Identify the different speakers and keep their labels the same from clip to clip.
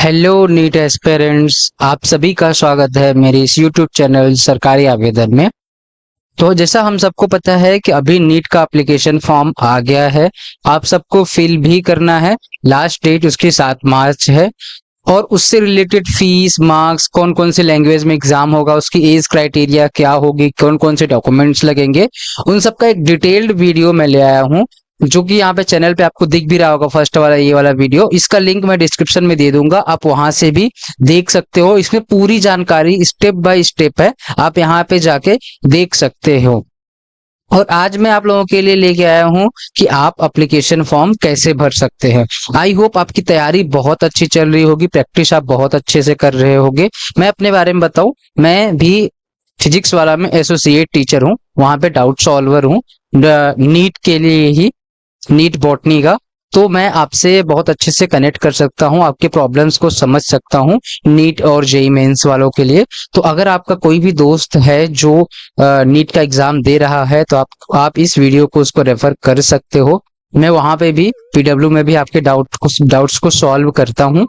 Speaker 1: Hello NEET aspirants, आप सभी का स्वागत है मेरे इस यूट्यूब चैनल सरकारी आवेदन में। तो जैसा हम सबको पता है कि अभी नीट का एप्लीकेशन फॉर्म आ गया है। आप सबको फिल भी करना है। लास्ट डेट उसकी 7 मार्च है। और उससे रिलेटेड फीस, मार्क्स, कौन कौन से लैंग्वेज में एग्जाम होगा, उसकी एज क्राइटेरिया क्या होगी, कौन कौन से डॉक्यूमेंट्स लगेंगे, उन सब का एक डिटेल्ड वीडियो मैं ले आया हूँ, जो कि यहाँ पे चैनल पे आपको दिख भी रहा होगा। फर्स्ट वाला ये वाला वीडियो, इसका लिंक मैं डिस्क्रिप्शन में दे दूंगा, आप वहां से भी देख सकते हो। इसमें पूरी जानकारी स्टेप बाय स्टेप है, आप यहाँ पे जाके देख सकते हो। और आज मैं आप लोगों के लिए लेके आया हूँ कि आप एप्लीकेशन फॉर्म कैसे भर सकते हैं। आई होप आपकी तैयारी बहुत अच्छी चल रही होगी, प्रैक्टिस आप बहुत अच्छे से कर रहे होगे। मैं अपने बारे में बताऊं, मैं भी फिजिक्स वाला में एसोसिएट टीचर हूँ, वहां पे डाउट सॉल्वर हूँ नीट के लिए ही, नीट बॉटनी का। तो मैं आपसे बहुत अच्छे से कनेक्ट कर सकता हूँ, आपके प्रॉब्लम्स को समझ सकता हूँ नीट और जेई मेंस वालों के लिए। तो अगर आपका कोई भी दोस्त है जो नीट का एग्जाम दे रहा है, तो आप इस वीडियो को उसको रेफर कर सकते हो। मैं वहां पे भी पीडब्ल्यू में भी आपके डाउट्स को सॉल्व करता हूँ।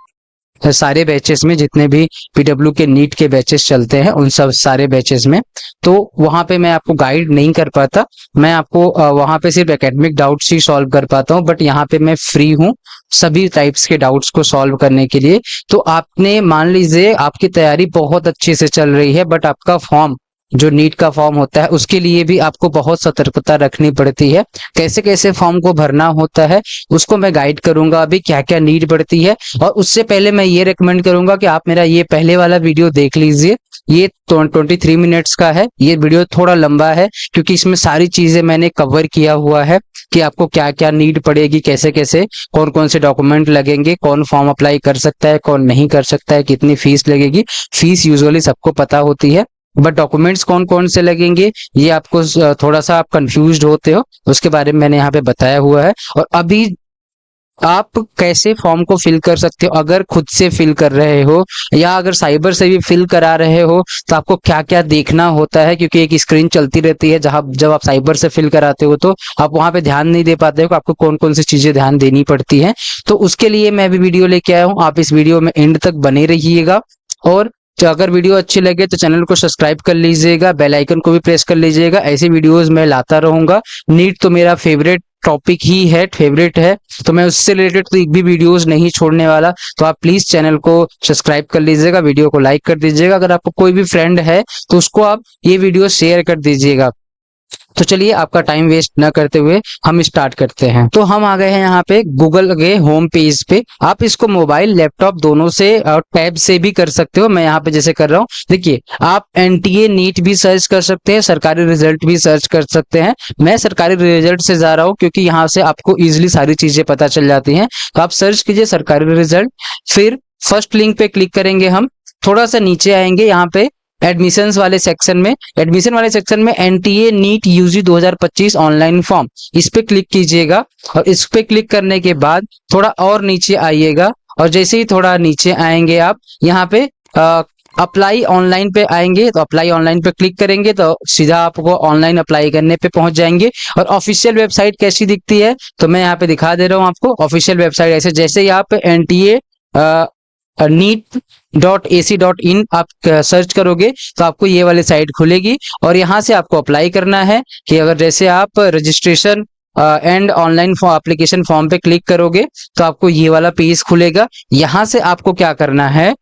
Speaker 1: सारे बैचेस में, जितने भी पीडब्ल्यू के नीट के बैचेस चलते हैं उन सब सारे बैचेस में। तो वहां पे मैं आपको गाइड नहीं कर पाता, मैं आपको वहां पे सिर्फ एकेडमिक डाउट्स ही सॉल्व कर पाता हूँ। बट यहाँ पे मैं फ्री हूँ सभी टाइप्स के डाउट्स को सॉल्व करने के लिए। तो आपने मान लीजिए आपकी तैयारी बहुत अच्छे से चल रही है, बट आपका फॉर्म, जो नीट का फॉर्म होता है, उसके लिए भी आपको बहुत सतर्कता रखनी पड़ती है। कैसे कैसे फॉर्म को भरना होता है उसको मैं गाइड करूंगा, अभी क्या क्या नीड पड़ती है। और उससे पहले मैं ये रिकमेंड करूंगा कि आप मेरा ये पहले वाला वीडियो देख लीजिए। ये 23 मिनट्स का है। ये वीडियो थोड़ा लंबा है क्योंकि इसमें सारी चीजें मैंने कवर किया हुआ है कि आपको क्या क्या नीड पड़ेगी, कैसे कैसे, कौन कौन से डॉक्यूमेंट लगेंगे, कौन फॉर्म अप्लाई कर सकता है, कौन नहीं कर सकता है, कितनी फीस लगेगी। फीस यूजुअली सबको पता होती है, बट डॉक्यूमेंट्स कौन कौन से लगेंगे ये आपको थोड़ा सा आप कंफ्यूज्ड होते हो, उसके बारे में मैंने यहाँ पे बताया हुआ है। और अभी आप कैसे फॉर्म को फिल कर सकते हो, अगर खुद से फिल कर रहे हो या अगर साइबर से भी फिल करा रहे हो, तो आपको क्या क्या देखना होता है। क्योंकि एक स्क्रीन चलती रहती है जहां जब आप साइबर से फिल कराते हो, तो आप वहां पे ध्यान नहीं दे पाते हो कि आपको कौन कौन सी चीजें ध्यान देनी पड़ती है। तो उसके लिए मैं भी वीडियो लेके आया हूँ, आप इस वीडियो में एंड तक बने रहिएगा। और तो अगर वीडियो अच्छी लगे तो चैनल को सब्सक्राइब कर लीजिएगा, बेल आइकन को भी प्रेस कर लीजिएगा, ऐसे वीडियोस मैं लाता रहूंगा। नीट तो मेरा फेवरेट टॉपिक ही है, फेवरेट है, तो मैं उससे रिलेटेड तो एक भी वीडियोस नहीं छोड़ने वाला। तो आप प्लीज चैनल को सब्सक्राइब कर लीजिएगा, वीडियो को लाइक कर दीजिएगा। अगर आपको कोई भी फ्रेंड है तो उसको आप ये वीडियो शेयर कर दीजिएगा। तो चलिए आपका टाइम वेस्ट न करते हुए हम स्टार्ट करते हैं। तो हम आ गए हैं यहाँ पे गूगल के होम पेज पे। आप इसको मोबाइल लैपटॉप दोनों से और टैब से भी कर सकते हो। मैं यहाँ पे जैसे कर रहा हूँ, देखिए आप एनटीए नीट भी सर्च कर सकते हैं, सरकारी रिजल्ट भी सर्च कर सकते हैं। मैं सरकारी रिजल्ट से जा रहा हूँ क्योंकि यहाँ से आपको इजिली सारी चीजें पता चल जाती हैं। तो आप सर्च कीजिए सरकारी रिजल्ट, फिर फर्स्ट लिंक पे क्लिक करेंगे। हम थोड़ा सा नीचे आएंगे, यहाँ पे एडमिशंस वाले सेक्शन में, एडमिशन वाले सेक्शन में NTA NEET UG 2025 online form, इस पे क्लिक कीजिएगा। और इस पे क्लिक करने के बाद थोड़ा और नीचे आइएगा, और जैसे ही थोड़ा नीचे आएंगे आप यहाँ पे अप्लाई ऑनलाइन पे आएंगे। तो अप्लाई ऑनलाइन पे क्लिक करेंगे तो सीधा आपको ऑनलाइन अप्लाई करने पे पहुंच जाएंगे। और ऑफिशियल वेबसाइट कैसी दिखती है तो मैं यहाँ पे दिखा दे रहा हूँ आपको। ऑफिशियल वेबसाइट ऐसे, जैसे ही आप एनटीए NEET.AC.in आप सर्च करोगे तो आपको ये वाली साइट खुलेगी। और यहाँ से आपको अप्लाई करना है कि अगर जैसे आप registration and online application form पे क्लिक करोगे तो आपको ये वाला पेज खुलेगा। यहाँ से आपको क्या करना है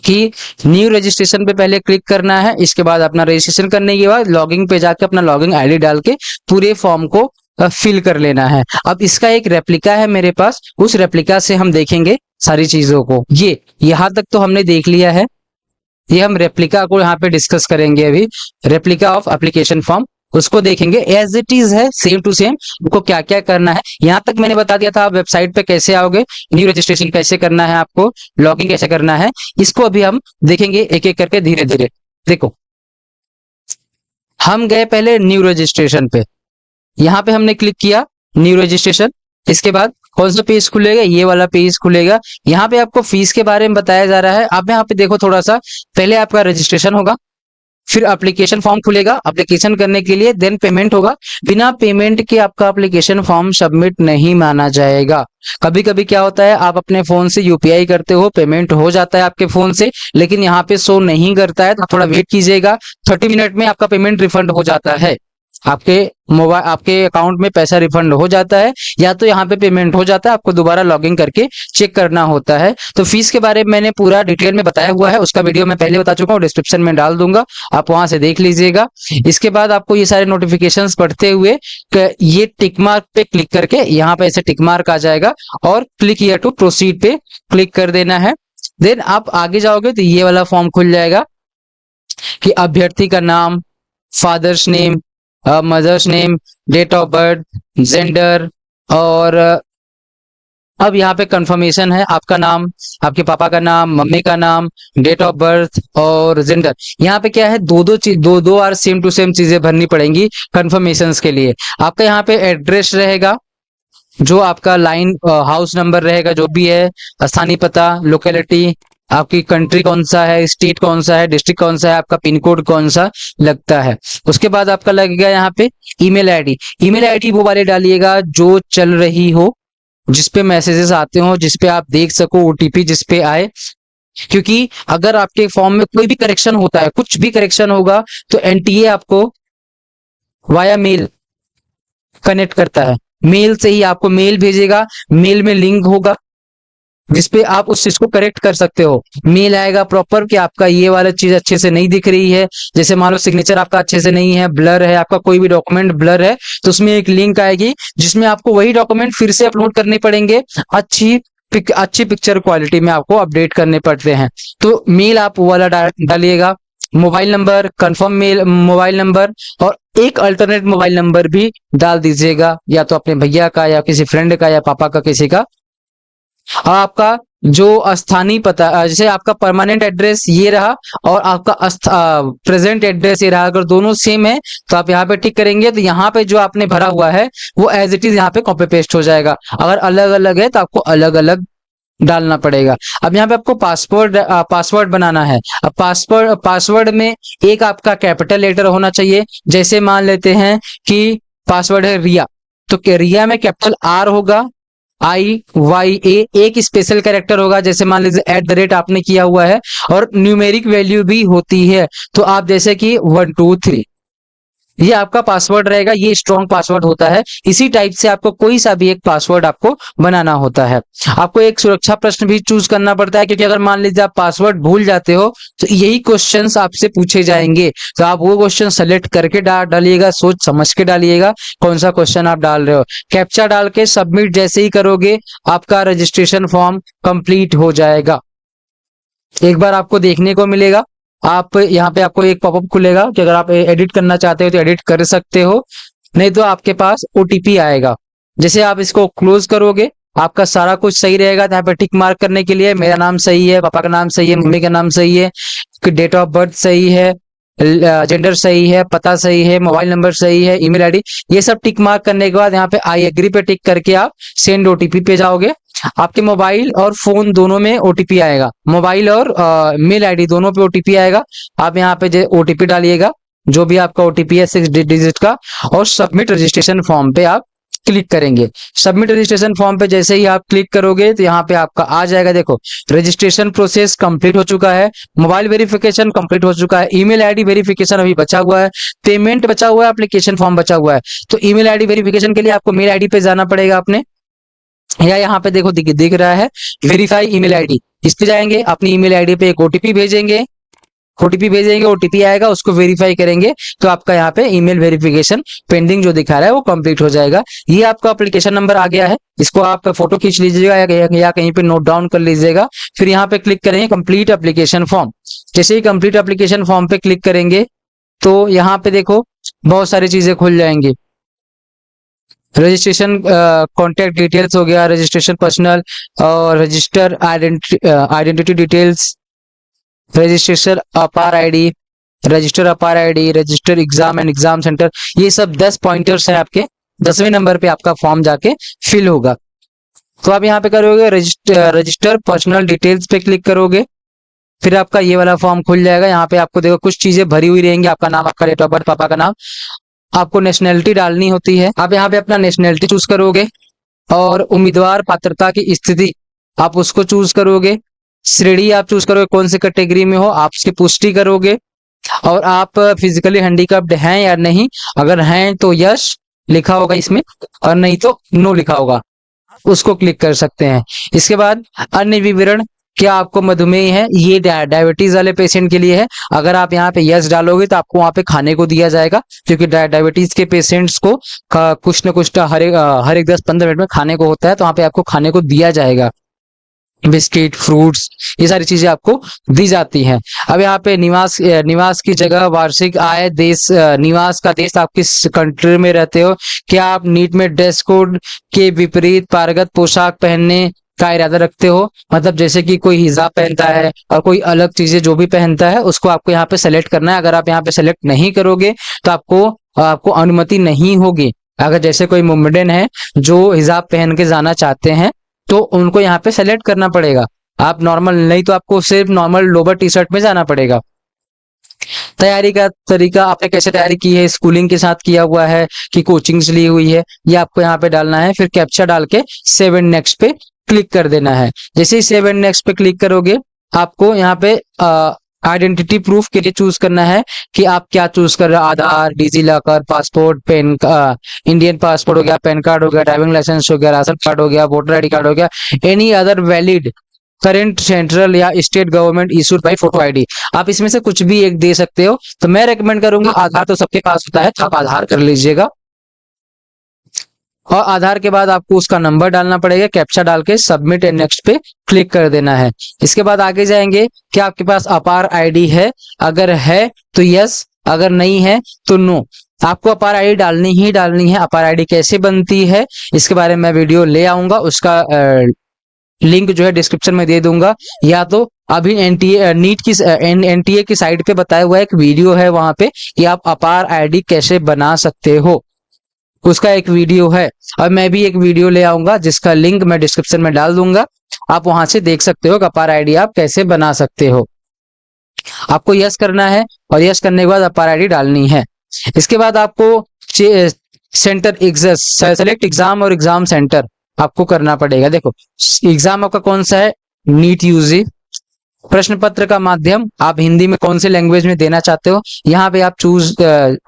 Speaker 1: कि न्यू रजिस्ट्रेशन पे पहले क्लिक करना है। इसके बाद अपना रजिस्ट्रेशन करने के बाद लॉगिन पे जाके अपना लॉगिन आईडी डाल के पूरे फॉर्म को फिल कर लेना है। अब इसका एक रेप्लिका है मेरे पास, उस रेप्लिका से हम देखेंगे सारी चीजों को। ये यहाँ तक तो हमने देख लिया है, ये हम रेप्लिका को यहाँ पे डिस्कस करेंगे अभी। रेप्लिका ऑफ एप्लीकेशन फॉर्म, उसको देखेंगे एज इट इज है, सेम टू सेम। आपको क्या क्या करना है यहाँ तक मैंने बता दिया था। आप वेबसाइट पे कैसे आओगे, न्यू रजिस्ट्रेशन कैसे करना है, आपको लॉगिन कैसे करना है, इसको अभी हम देखेंगे एक एक करके धीरे धीरे। देखो, हम गए पहले न्यू रजिस्ट्रेशन पे, यहाँ पे हमने क्लिक किया न्यू रजिस्ट्रेशन। इसके बाद कौन सा पेज खुलेगा, ये वाला पेज खुलेगा। यहाँ पे आपको फीस के बारे में बताया जा रहा है। आप यहाँ पे देखो थोड़ा सा, पहले आपका रजिस्ट्रेशन होगा, फिर एप्लीकेशन फॉर्म खुलेगा, एप्लीकेशन करने के लिए देन पेमेंट होगा। बिना पेमेंट के आपका एप्लीकेशन फॉर्म सबमिट नहीं माना जाएगा। कभी कभी क्या होता है, आप अपने फोन से यूपीआई करते हो, पेमेंट हो जाता है आपके फोन से, लेकिन यहाँ पे शो नहीं करता है, तो थोड़ा वेट कीजिएगा। 30 मिनट में आपका पेमेंट रिफंड हो जाता है, आपके मोबाइल आपके अकाउंट में पैसा रिफंड हो जाता है, या तो यहाँ पे पेमेंट हो जाता है, आपको दोबारा लॉगिन करके चेक करना होता है। तो फीस के बारे में मैंने पूरा डिटेल में बताया हुआ है, उसका वीडियो मैं पहले बता चुका हूँ, डिस्क्रिप्शन में डाल दूंगा, आप वहां से देख लीजिएगा। इसके बाद आपको ये सारे नोटिफिकेशंस पढ़ते हुए ये टिक मार्क पे क्लिक करके, यहाँ पे ऐसे टिक मार्क आ जाएगा और क्लिक हियर टू प्रोसीड पे क्लिक कर देना है। देन आप आगे जाओगे तो ये वाला फॉर्म खुल जाएगा कि अभ्यर्थी का नाम, father's name, mother's name, date of birth, gender, और अब यहाँ पे कंफर्मेशन है, आपका नाम, आपके पापा का नाम, मम्मी का नाम, डेट ऑफ बर्थ और जेंडर। यहाँ पे क्या है, दो दो चीज, दो दो और सेम टू सेम चीजें भरनी पड़ेंगी कंफर्मेशन के लिए। आपका यहाँ पे एड्रेस रहेगा, जो आपका लाइन हाउस नंबर रहेगा, जो भी है, स्थानीय पता, लोकेलिटी, आपकी कंट्री कौन सा है, स्टेट कौन सा है, डिस्ट्रिक्ट कौन सा है, आपका पिन कोड कौन सा लगता है। उसके बाद आपका लगेगा यहाँ पे ईमेल आईडी। ईमेल आईडी वो वाले डालिएगा जो चल रही हो, जिसपे मैसेजेस आते हो, जिसपे आप देख सको ओटीपी जिसपे आए। क्योंकि अगर आपके फॉर्म में कोई भी करेक्शन होता है, कुछ भी करेक्शन होगा, तो एनटीए आपको वाया मेल कनेक्ट करता है, मेल से ही आपको मेल भेजेगा, मेल में लिंक होगा जिसपे आप उस चीज को करेक्ट कर सकते हो। मेल आएगा प्रॉपर कि आपका ये वाला चीज अच्छे से नहीं दिख रही है, जैसे मान लो सिग्नेचर आपका अच्छे से नहीं है, ब्लर है, आपका कोई भी डॉक्यूमेंट ब्लर है, तो उसमें एक लिंक आएगी जिसमें आपको वही डॉक्यूमेंट फिर से अपलोड करने पड़ेंगे, अच्छी पिक्चर क्वालिटी में आपको अपडेट करने पड़ते हैं। तो मेल आप वो वाला डालिएगा, mobile number, confirm mail mobile number, और एक अल्टरनेट मोबाइल नंबर भी डाल दीजिएगा, या तो अपने भैया का, या किसी फ्रेंड का, या पापा का, किसी का। और आपका जो स्थानीय पता, जैसे आपका परमानेंट एड्रेस ये रहा और आपका प्रेजेंट एड्रेस ये रहा, अगर दोनों सेम है तो आप यहाँ पे टिक करेंगे, तो यहाँ पे जो आपने भरा हुआ है वो एज इट इज यहाँ पे कॉपी पेस्ट हो जाएगा। अगर अलग अलग है तो आपको अलग अलग डालना पड़ेगा। अब यहाँ पे आपको पासवर्ड बनाना है। अब पासवर्ड में एक आपका कैपिटल लेटर होना चाहिए, जैसे मान लेते हैं कि पासवर्ड है रिया, तो रिया में कैपिटल आर होगा, IYA, एक स्पेशल कैरेक्टर होगा, जैसे मान लीजिए @ आपने किया हुआ है, और न्यूमेरिक वैल्यू भी होती है, तो आप जैसे कि 1 2 3, ये आपका पासवर्ड रहेगा, ये स्ट्रॉन्ग पासवर्ड होता है। इसी टाइप से आपको कोई सा भी एक पासवर्ड आपको बनाना होता है। आपको एक सुरक्षा प्रश्न भी चूज करना पड़ता है, क्योंकि अगर मान लीजिए आप पासवर्ड भूल जाते हो तो यही क्वेश्चंस आपसे पूछे जाएंगे, तो आप वो क्वेश्चन सेलेक्ट करके डालिएगा, सोच समझ के डालिएगा कौन सा क्वेश्चन आप डाल रहे हो। कैप्चा डाल के सबमिट जैसे ही करोगे, आपका रजिस्ट्रेशन फॉर्म कंप्लीट हो जाएगा। एक बार आपको देखने को मिलेगा, आप यहाँ पे आपको एक पॉपअप खुलेगा कि अगर आप एडिट करना चाहते हो तो एडिट कर सकते हो, नहीं तो आपके पास ओटीपी आएगा। जैसे आप इसको क्लोज करोगे, आपका सारा कुछ सही रहेगा। यहाँ पे टिक मार्क करने के लिए मेरा नाम सही है, पापा का नाम सही है, मम्मी का नाम सही है, डेट ऑफ बर्थ सही है, जेंडर सही है, पता सही है, मोबाइल नंबर सही है, ईमेल आईडी, ये सब टिक मार्क करने के बाद यहाँ पे आई एग्री पे टिक करके आप सेंड ओटीपी पे जाओगे। आपके मोबाइल और फोन दोनों में ओटीपी आएगा, मोबाइल और मेल आईडी दोनों पे ओटीपी आएगा। आप यहाँ पे ओटीपी डालिएगा, जो भी आपका ओटीपी है 6 डिजिट का, और सबमिट रजिस्ट्रेशन फॉर्म पे आप क्लिक करेंगे। सबमिट रजिस्ट्रेशन फॉर्म पे जैसे ही आप क्लिक करोगे तो यहाँ पे आपका आ जाएगा, देखो रजिस्ट्रेशन प्रोसेस कंप्लीट हो चुका है, मोबाइल वेरिफिकेशन कंप्लीट हो चुका है, ईमेल आईडी वेरिफिकेशन अभी बचा हुआ है, पेमेंट बचा हुआ है, एप्लीकेशन फॉर्म बचा हुआ है। तो ईमेल आईडी वेरिफिकेशन के लिए आपको मेल आईडी पे जाना पड़ेगा अपने, या यहाँ पे देखो दिख रहा है वेरीफाई ईमेल आईडी, इस पे जाएंगे, अपनी ईमेल आईडी पे एक ओटीपी भेजेंगे, ओटीपी आएगा, उसको वेरीफाई करेंगे, तो आपका यहाँ पे ईमेल वेरिफिकेशन पेंडिंग जो दिखा रहा है वो कंप्लीट हो जाएगा। ये आपका एप्लीकेशन नंबर आ गया है, इसको आप फोटो खींच लीजिएगा या कहीं पे नोट डाउन कर लीजिएगा। फिर यहाँ पे क्लिक करेंगे कंप्लीट एप्लीकेशन फॉर्म। जैसे ही कंप्लीट एप्लीकेशन फॉर्म पे क्लिक करेंगे तो यहाँ पे देखो बहुत सारी चीजें खुल जाएंगी। रजिस्ट्रेशन कॉन्टैक्ट डिटेल्स हो गया, रजिस्ट्रेशन पर्सनल, और रजिस्टर आइडेंटिटी डिटेल्स, रजिस्ट्रेशन अपार ID, register exam and exam centre, ये सब 10 पॉइंटर्स हैं आपके। 10वें नंबर पे आपका फॉर्म जाके फिल होगा। तो आप यहाँ पे करोगे रजिस्टर पर्सनल डिटेल्स पे क्लिक करोगे, फिर आपका ये वाला फॉर्म खुल जाएगा। यहाँ पे आपको देखो कुछ चीजें भरी हुई रहेंगी, आपका नाम, आपका डेट ऑफ बर्थ, पापा का नाम, आपको नेशनैलिटी डालनी होती है। आप यहाँ पे अपना नेशनैलिटी चूज करोगे और उम्मीदवार पात्रता की स्थिति आप उसको चूज करोगे। श्रेणी आप चूज करोगे, कौन सी कैटेगरी में हो आप उसकी पुष्टि करोगे। और आप फिजिकली हैंडीकैप्ड हैं या नहीं, अगर हैं तो यस लिखा होगा इसमें, और नहीं तो नो लिखा होगा, उसको क्लिक कर सकते हैं। इसके बाद अन्य विवरण, क्या आपको मधुमेह है, ये डायबिटीज वाले पेशेंट के लिए है। अगर आप यहाँ पे यस डालोगे तो आपको वहाँ पे खाने को दिया जाएगा, क्योंकि डायबिटीज के पेशेंट्स को कुछ न कुछ हर एक 10-15 मिनट में खाने को होता है, तो वहाँ पे आपको खाने को दिया जाएगा। बिस्किट, फ्रूट्स, ये सारी चीजें आपको दी जाती हैं। अब यहाँ पे निवास की जगह, वार्षिक आय, देश, निवास का देश, आप किस कंट्री में रहते हो, क्या आप नीट में ड्रेस कोड के विपरीत पारंगत पोशाक पहनने का इरादा रखते हो। मतलब जैसे कि कोई हिजाब पहनता है और कोई अलग चीजें जो भी पहनता है, उसको आपको यहाँ पे सेलेक्ट करना है। अगर आप यहाँ पे सेलेक्ट नहीं करोगे तो आपको अनुमति नहीं होगी। अगर जैसे कोई मोमेडियन है जो हिजाब पहन के जाना चाहते हैं, तो उनको यहाँ पे सेलेक्ट करना पड़ेगा। आप नॉर्मल, नहीं तो आपको सिर्फ नॉर्मल लोअर टी शर्ट में जाना पड़ेगा। तैयारी का तरीका, आपने कैसे तैयारी की है, स्कूलिंग के साथ किया हुआ है कि कोचिंग्स ली हुई है, ये आपको यहाँ पे डालना है। फिर कैप्चा डाल के सेव एंड नेक्स्ट पे क्लिक कर देना है। जैसे ही सेव एंड नेक्स्ट पे क्लिक करोगे, आपको यहाँ पे आइडेंटिटी प्रूफ के लिए चूज करना है कि आप क्या चूज कर रहे हो। आधार, digi locker, passport, Indian passport हो गया, पैन कार्ड हो गया, ड्राइविंग लाइसेंस हो गया, राशन कार्ड हो गया, वोटर आईडी कार्ड हो गया, any other valid current central या state government issued by photo ID. आप इसमें से कुछ भी एक दे सकते हो। तो मैं रेकमेंड करूंगा, आधार तो सबके पास होता है, तो आप आधार कर लीजिएगा। और आधार के बाद आपको उसका नंबर डालना पड़ेगा, कैप्चा डाल के सबमिट एंड नेक्स्ट पे क्लिक कर देना है। इसके बाद आगे जाएंगे, क्या आपके पास अपार आईडी है, अगर है तो यस, अगर नहीं है तो नो। आपको अपार आईडी डालनी ही डालनी है। अपार आईडी कैसे बनती है इसके बारे में मैं वीडियो ले आऊंगा, उसका लिंक जो है डिस्क्रिप्शन में दे दूंगा, या तो अभी एनटीए नीट की एनटीए की साइट पे बताया हुआ एक वीडियो है, वहां पे कि आप अपार आईडी कैसे बना सकते हो, उसका एक वीडियो है। और मैं भी एक वीडियो ले आऊंगा जिसका लिंक मैं डिस्क्रिप्शन में डाल दूंगा, आप वहां से देख सकते हो कि अपार आईडी आप कैसे बना सकते हो। आपको यस करना है और यस करने के बाद अपार आईडी डालनी है। इसके बाद आपको सेंटर सेलेक्ट एग्जाम और एग्जाम सेंटर आपको करना पड़ेगा। देखो एग्जाम आपका कौन सा है, नीट यूजी। प्रश्न पत्र का माध्यम, आप हिंदी में कौन से लैंग्वेज में देना चाहते हो, यहाँ पे आप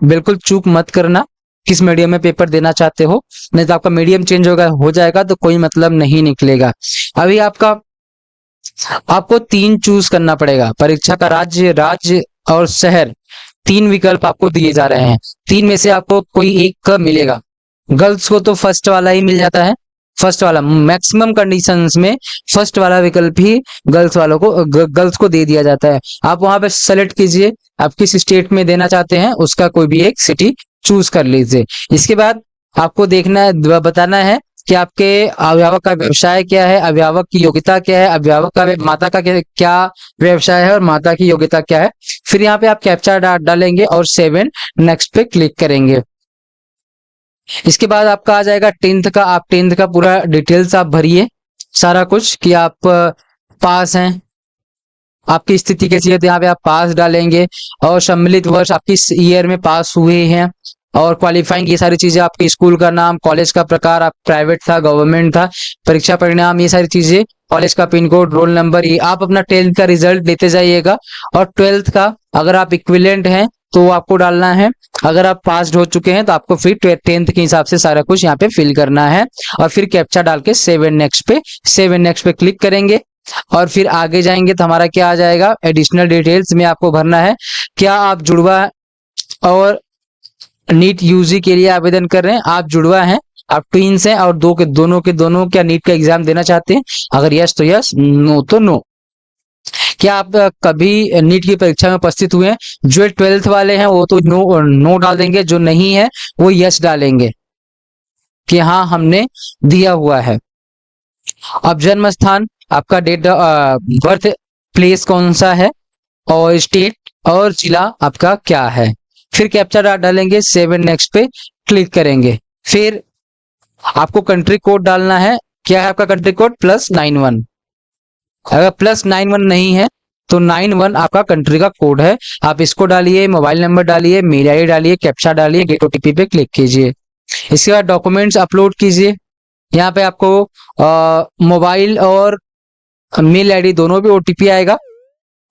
Speaker 1: बिल्कुल चूक मत करना किस मीडियम में पेपर देना चाहते हो, नहीं तो आपका मीडियम चेंज हो जाएगा तो कोई मतलब नहीं निकलेगा। अभी आपको 3 चूज करना पड़ेगा, परीक्षा का राज्य और शहर, 3 विकल्प आपको दिए जा रहे हैं। 3 में से आपको कोई एक का मिलेगा। गर्ल्स को तो फर्स्ट वाला ही मिल जाता है, फर्स्ट वाला मैक्सिमम कंडीशंस में फर्स्ट वाला विकल्प ही गर्ल्स को दे दिया जाता है। आप वहां पे सेलेक्ट कीजिए, आप किस स्टेट में देना चाहते हैं उसका कोई भी एक सिटी चूज कर लीजिए। इसके बाद आपको बताना है कि आपके अभिभावक का व्यवसाय क्या है, अभिभावक की योग्यता क्या है, अभिभावक का माता का क्या व्यवसाय है और माता की योग्यता क्या है। फिर यहाँ पे आप कैप्चा डालेंगे और सेव एंड नेक्स्ट पे क्लिक करेंगे। इसके बाद आपका आ जाएगा 10th का, आप 10th का पूरा डिटेल्स आप भरिए सारा कुछ कि आप पास हैं, आपकी स्थिति कैसी है, तो यहाँ पे आप पास डालेंगे और सम्मिलित वर्ष आप किस ईयर में पास हुए हैं, और क्वालिफाइंग, ये सारी चीजें, आपके स्कूल का नाम, कॉलेज का प्रकार, आप प्राइवेट था, गवर्नमेंट था, परीक्षा परिणाम, ये सारी चीजें, कॉलेज का पिन कोड, रोल नंबर, ये आप अपना 10th का रिजल्ट देते जाइएगा। और 12th का अगर आप इक्विवेलेंट हैं तो आपको डालना है, अगर आप पास हो चुके हैं तो आपको फिर 10th के हिसाब से सारा कुछ यहाँ पे फिल करना है। और फिर कैप्चा डाल के सेव एंड नेक्स्ट पे क्लिक करेंगे और फिर आगे जाएंगे तो हमारा क्या आ जाएगा, एडिशनल डिटेल्स में आपको भरना है, क्या आप जुड़वा और नीट यूजी के लिए आवेदन कर रहे हैं, आप जुड़वा हैं, आप ट्विंस हैं और दोनों के दोनों क्या नीट का एग्जाम देना चाहते हैं, अगर यस तो यस, नो तो नो। क्या आप कभी नीट की परीक्षा में उपस्थित हुए हैं, जो 12th वाले हैं वो तो नो डाल देंगे, जो नहीं है वो यस डालेंगे कि हाँ हमने दिया हुआ है। अब जन्म स्थान, आपका डेट बर्थ प्लेस कौन सा है, और स्टेट और जिला आपका क्या है। फिर कैप्चा डालेंगे, सेव एंड नेक्स्ट पे क्लिक करेंगे। फिर आपको कंट्री कोड डालना है, क्या है आपका कंट्री कोड, +91। अगर +91 नहीं है तो 91 आपका कंट्री का कोड है। आप इसको डालिए, मोबाइल नंबर डालिए, मेल आईडी डालिए, कैप्चा डालिए, गेट ओटीपी पे क्लिक कीजिए। इसके बाद डॉक्यूमेंट्स अपलोड कीजिए। यहाँ पे आपको मोबाइल और मेल आईडी दोनों भी ओटीपी आएगा,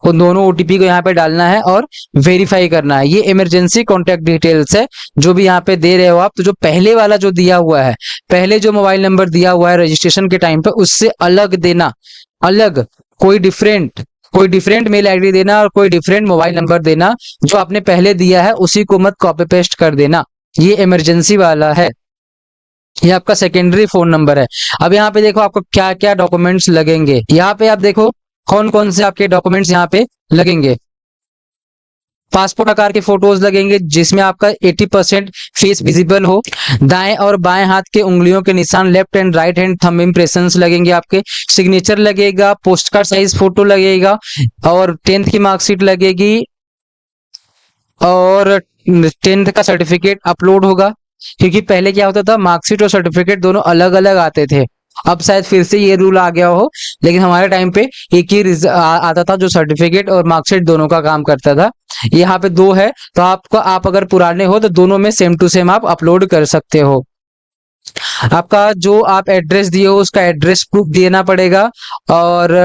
Speaker 1: उन दोनों ओटीपी को यहाँ पे डालना है और वेरीफाई करना है। ये इमरजेंसी कॉन्टैक्ट डिटेल्स है जो भी यहाँ पे दे रहे हो आप। तो जो पहले वाला जो दिया हुआ है, पहले जो मोबाइल नंबर दिया हुआ है रजिस्ट्रेशन के टाइम पे, उससे अलग देना, अलग कोई डिफरेंट मेल आईडी देना और कोई डिफरेंट मोबाइल नंबर देना। जो आपने पहले दिया है उसी को मत कॉपी पेस्ट कर देना, ये इमरजेंसी वाला है। ये आपका सेकेंडरी फोन नंबर है। अब यहाँ पे देखो आपको क्या क्या डॉक्यूमेंट्स लगेंगे। यहाँ पे आप देखो कौन कौन से आपके डॉक्यूमेंट्स यहाँ पे लगेंगे। पासपोर्ट आकार के फोटोज लगेंगे जिसमें आपका 80% फेस विजिबल हो। दाएं और बाएं हाथ के उंगलियों के निशान, left and right hand thumb impressions लगेंगे आपके। सिग्नेचर लगेगा, पोस्ट कार्ड साइज फोटो लगेगा और 10th की मार्कशीट लगेगी और 10th का सर्टिफिकेट अपलोड होगा। क्योंकि पहले क्या होता था, मार्कशीट और सर्टिफिकेट दोनों अलग अलग आते थे। अब शायद फिर से ये रूल आ गया हो, लेकिन हमारे टाइम पे एक ही आता था जो सर्टिफिकेट और मार्कशीट दोनों का काम करता था। यहाँ पे दो है, तो आप अगर पुराने हो तो दोनों में सेम टू सेम आप अपलोड कर सकते हो। आपका जो आप एड्रेस दिए हो उसका एड्रेस प्रूफ देना पड़ेगा। और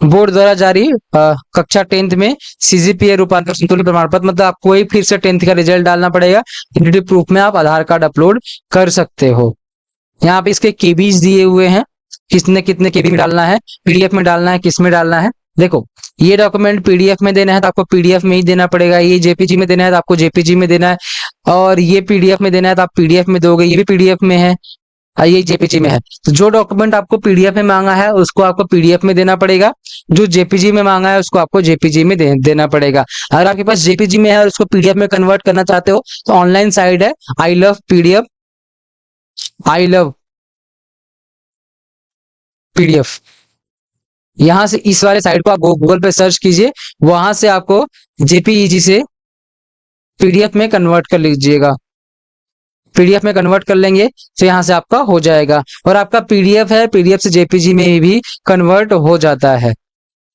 Speaker 1: बोर्ड द्वारा जारी कक्षा 10th में सीजीपीए रूपांतर संतुलन प्रमाण पत्र, मतलब आपको वही फिर से 10th का रिजल्ट डालना पड़ेगा। आइडेंटिटी प्रूफ में आप आधार कार्ड अपलोड कर सकते हो। यहाँ पे इसके केबीज दिए हुए हैं, किसने कितने केबी में डालना है, पीडीएफ में डालना है, किस में डालना है। देखो ये डॉक्यूमेंट पीडीएफ में देना है तो आपको पीडीएफ में ही देना पड़ेगा, ये जेपीजी में देना है तो आपको जेपीजी में देना है, और ये पीडीएफ में देना है तो आप पीडीएफ में दोगे, ये भी पीडीएफ में है और ये जेपीजी में है। तो जो डॉक्यूमेंट आपको पीडीएफ में मांगा है उसको आपको पीडीएफ में देना पड़ेगा, जो जेपीजी में मांगा है उसको आपको जेपीजी में देना पड़ेगा। अगर आपके पास जेपीजी में है और उसको पीडीएफ में कन्वर्ट करना चाहते हो तो ऑनलाइन साइट है I love PDF, I love PDF. यहां से इस वाले साइट को आप गूगल पे सर्च कीजिए, वहां से आपको जेपीईजी से पीडीएफ में कन्वर्ट कर लीजिएगा। पीडीएफ में कन्वर्ट कर लेंगे तो यहाँ से आपका हो जाएगा, और आपका पीडीएफ है, पीडीएफ से जेपीजी में भी कन्वर्ट हो जाता है।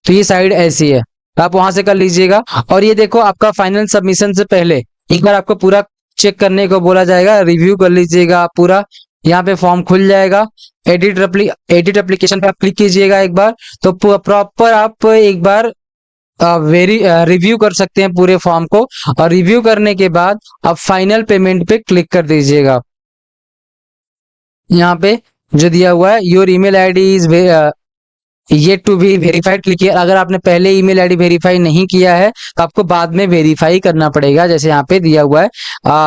Speaker 1: तो ये साइट ऐसी है, आप वहां से कर लीजिएगा। और ये देखो आपका फाइनल सबमिशन से पहले एक बार आपको पूरा चेक करने को बोला जाएगा, रिव्यू कर लीजिएगा आप पूरा। यहाँ पे फॉर्म खुल जाएगा, एडिट एप्लीकेशन पे आप क्लिक कीजिएगा एक बार, तो प्रॉपर आप एक बार रिव्यू कर सकते हैं पूरे फॉर्म को। और रिव्यू करने के बाद आप फाइनल पेमेंट पे क्लिक कर दीजिएगा। यहाँ पे जो दिया हुआ है योर ईमेल आईडी इज ये टू बी वेरीफाइड, क्लिक किया। अगर आपने पहले ईमेल आईडी वेरीफाई नहीं किया है तो आपको बाद में वेरीफाई करना पड़ेगा, जैसे यहाँ पे दिया हुआ है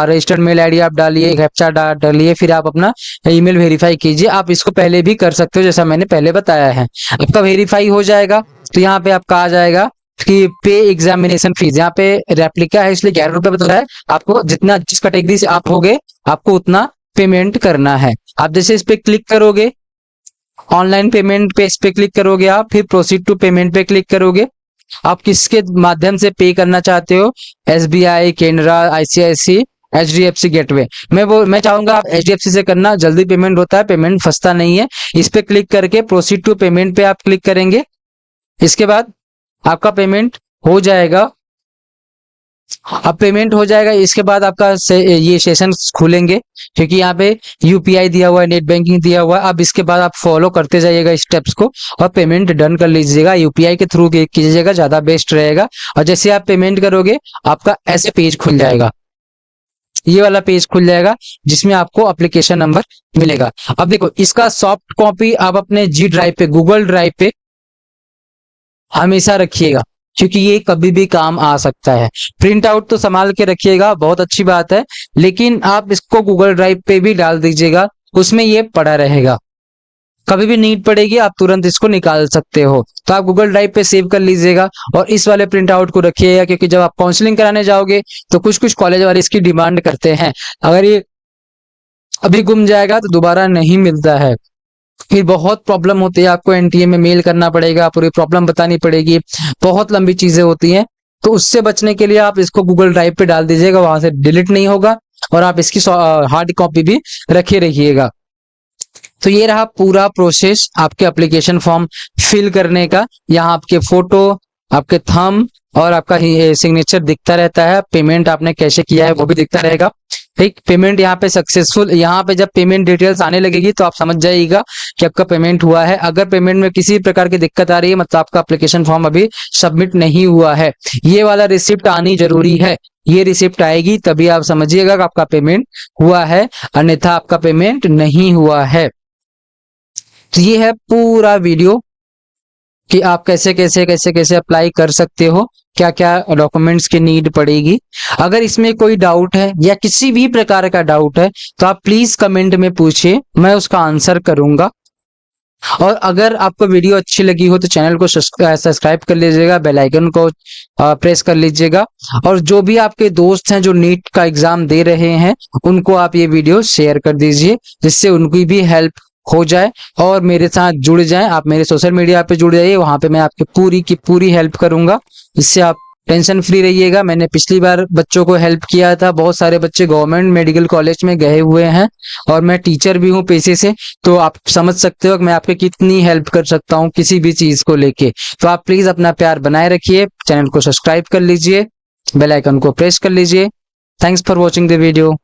Speaker 1: रजिस्टर्ड मेल आईडी आप डालिए, कैप्चा डालिए, फिर आप अपना ईमेल वेरीफाई कीजिए। आप इसको पहले भी कर सकते हो जैसा मैंने पहले बताया है। आपका वेरीफाई हो जाएगा तो यहाँ पे आपका आ जाएगा कि पे एग्जामिनेशन फीस। यहाँ पे रेप्लिका है इसलिए 11 रुपए बता रहा है। आपको जितना जिस कैटेगरी से आप होगे आपको उतना पेमेंट करना है। आप जैसे इस पे क्लिक करोगे, ऑनलाइन पेमेंट पे इस पे क्लिक करोगे, आप फिर प्रोसीड टू पेमेंट पे क्लिक करोगे। आप किसके माध्यम से पे करना चाहते हो, SBI, Canara, ICICI, HDFC gateway. मैं चाहूंगा आप एचडीएफसी से करना, जल्दी पेमेंट होता है, पेमेंट फंसता नहीं है। इस पे क्लिक करके प्रोसीड टू पेमेंट पे आप क्लिक करेंगे। इसके बाद आपका पेमेंट हो जाएगा। अब पेमेंट हो जाएगा, इसके बाद आपका ये सेशन खुलेंगे, क्योंकि यहाँ पे यूपीआई दिया हुआ है, नेट बैंकिंग दिया हुआ है। अब इसके बाद आप फॉलो करते जाइएगा स्टेप्स को और पेमेंट डन कर लीजिएगा। यूपीआई के थ्रू कीजिएगा, ज्यादा बेस्ट रहेगा। और जैसे आप पेमेंट करोगे आपका ऐसे पेज खुल जाएगा, ये वाला पेज खुल जाएगा जिसमें आपको एप्लीकेशन नंबर मिलेगा। अब देखो इसका सॉफ्ट कॉपी आप अपने जी ड्राइव पे, गूगल ड्राइव पे हमेशा रखिएगा, क्योंकि ये कभी भी काम आ सकता है। प्रिंट आउट तो संभाल के रखिएगा, बहुत अच्छी बात है, लेकिन आप इसको गूगल ड्राइव पे भी डाल दीजिएगा, उसमें ये पड़ा रहेगा। कभी भी नीड पड़ेगी आप तुरंत इसको निकाल सकते हो। तो आप गूगल ड्राइव पे सेव कर लीजिएगा और इस वाले प्रिंट आउट को रखिएगा, क्योंकि जब आप काउंसलिंग कराने जाओगे तो कुछ कुछ कॉलेज वाले इसकी डिमांड करते हैं। अगर ये अभी गुम जाएगा तो दोबारा नहीं मिलता है, फिर बहुत प्रॉब्लम होती है। आपको एनटीए में मेल करना पड़ेगा, पूरी प्रॉब्लम बतानी पड़ेगी, बहुत लंबी चीजें होती हैं। तो उससे बचने के लिए आप इसको गूगल ड्राइव पे डाल दीजिएगा, वहां से डिलीट नहीं होगा, और आप इसकी हार्ड कॉपी भी रखे रहिएगा। तो ये रहा पूरा प्रोसेस आपके एप्लीकेशन फॉर्म फिल करने का। यहाँ आपके फोटो, आपके थंब और आपका सिग्नेचर दिखता रहता है। पेमेंट आपने कैसे किया है वो भी दिखता रहेगा। ठीक, पेमेंट यहाँ पे सक्सेसफुल, यहाँ पे जब पेमेंट डिटेल्स आने लगेगी तो आप समझ जाइएगा कि आपका पेमेंट हुआ है। अगर पेमेंट में किसी प्रकार की दिक्कत आ रही है मतलब आपका एप्लीकेशन फॉर्म अभी सबमिट नहीं हुआ है, ये वाला रिसिप्ट आनी जरूरी है। ये रिसिप्ट आएगी तभी आप समझिएगा कि आपका पेमेंट हुआ है, अन्यथा आपका पेमेंट नहीं हुआ है। तो ये है पूरा वीडियो कि आप कैसे कैसे कैसे कैसे अप्लाई कर सकते हो, क्या क्या डॉक्यूमेंट्स की नीड पड़ेगी। अगर इसमें कोई डाउट है या किसी भी प्रकार का डाउट है तो आप प्लीज कमेंट में पूछिए, मैं उसका आंसर करूंगा। और अगर आपको वीडियो अच्छी लगी हो तो चैनल को सब्सक्राइब कर लीजिएगा, बेल आइकन को प्रेस कर लीजिएगा। और जो भी आपके दोस्त हैं जो नीट का एग्जाम दे रहे हैं उनको आप ये वीडियो शेयर कर दीजिए, जिससे उनकी भी हेल्प हो जाए और मेरे साथ जुड़ जाए। आप मेरे सोशल मीडिया पे जुड़ जाइए, वहां पे मैं आपकी पूरी की पूरी हेल्प करूंगा, इससे आप टेंशन फ्री रहिएगा। मैंने पिछली बार बच्चों को हेल्प किया था, बहुत सारे बच्चे गवर्नमेंट मेडिकल कॉलेज में गए हुए हैं और मैं टीचर भी हूँ पेशे से, तो आप समझ सकते हो कि मैं आपकी कितनी हेल्प कर सकता हूँ किसी भी चीज को लेके। तो आप प्लीज अपना प्यार बनाए रखिए, चैनल को सब्सक्राइब कर लीजिए, बेल आइकन को प्रेस कर लीजिए। Thanks for watching the video.